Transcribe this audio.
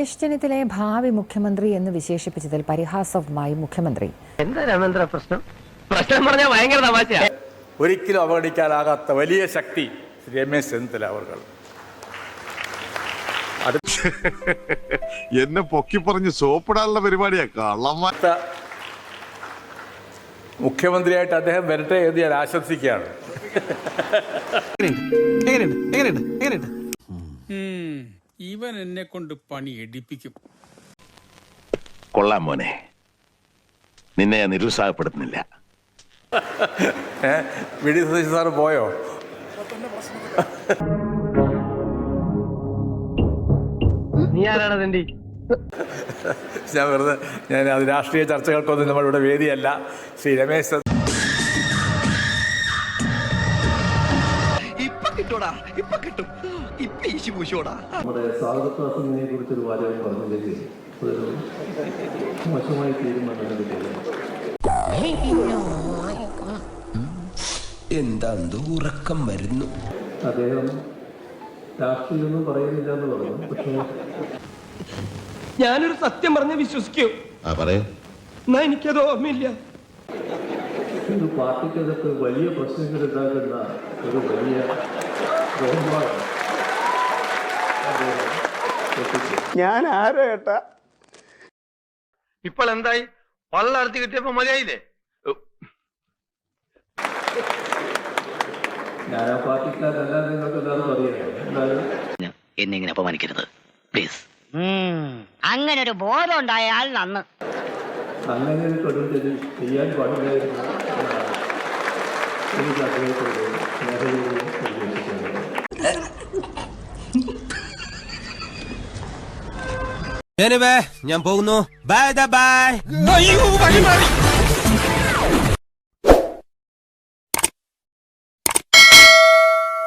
രമേശ് ഭാവി മുഖ്യമന്ത്രി എന്ന് വിശേഷിപ്പിച്ചതിൽ പരിഹാസവുമായി മുഖ്യമന്ത്രി. എന്താ രാമേന്ദ്ര പ്രശ്നം പറഞ്ഞാൽ ഭയങ്കര തമാശയാ. ഒരിക്കലും അവഗണിക്കാനാകാത്ത വലിയ ശക്തി രമേശ് ചെന്നിത്തല അവർ. എന്നെ പൊക്കി പറഞ്ഞ് സോപ്പിടാനുള്ള പരിപാടിയാ കള്ളമ്മ. മുഖ്യമന്ത്രിയായിട്ട് അദ്ദേഹം വരട്ടെ എന്ന് ഞാൻ ആശംസിക്കുകയാണ്. ഇവൻ എന്നെ കൊണ്ട് പണി എടുപ്പിക്കും. കൊള്ളാം മോനെ, നിന്നെ നിരുത്സാഹപ്പെടുത്തുന്നില്ല. വി.ഡി. സതീശൻ സാറ് പോയോ? നീ ആരാണ്? ഞാൻ വെറുതെ അത് രാഷ്ട്രീയ ചർച്ചകൾക്കൊന്നും നമ്മളിവിടെ വേദിയല്ല. ശ്രീ രമേശ് നമ്മുടെ സ്വാഗതപ്രാസംഗിനെ കുറിച്ചൊരു വാചകം പറഞ്ഞില്ലെങ്കിൽ മോശമായി തീരുമാനം കിട്ടിയത്. എന്താ ഉറക്കം വരുന്നു. അദ്ദേഹം രാഷ്ട്രീയമൊന്നും പറയുന്നില്ല എന്ന് പറഞ്ഞു. പക്ഷേ ഞാനൊരു സത്യം പറഞ്ഞ് വിശ്വസിക്കൂ. എന്നാ എനിക്കത് ഓർമ്മയില്ല. ഒരു പാർട്ടിക്കകത്ത് വലിയ പ്രശ്നങ്ങൾ ഉണ്ടാകുന്ന ഒരു വലിയ ബഹുമാനം ഞാൻ ആരോ ഏട്ടാ. ഇപ്പോൾ എന്തായി? വള്ളർത്തി കിട്ടിയപ്പോ മതിയായില്ലേ? ഞാൻ ആ പാർട്ടിക്കാരല്ല, നിങ്ങൾക്ക് എന്താണെന്ന് അറിയാം. എന്തായാലും എന്നെ ഇങ്ങനെ അപമാനിക്കരുത് പ്ലീസ്. അങ്ങനെ ഒരു ബോധം ഉണ്ടായാൽ നന്ന്. അങ്ങനെ ഒരു കൊടുത്തത് ചെയ്യാൻ പാടില്ലായിരുന്നു. എനിക്ക് അദ്ദേഹത്തോട് സ്നേഹയോടും ഞാൻ പോകുന്നു. Bye bye.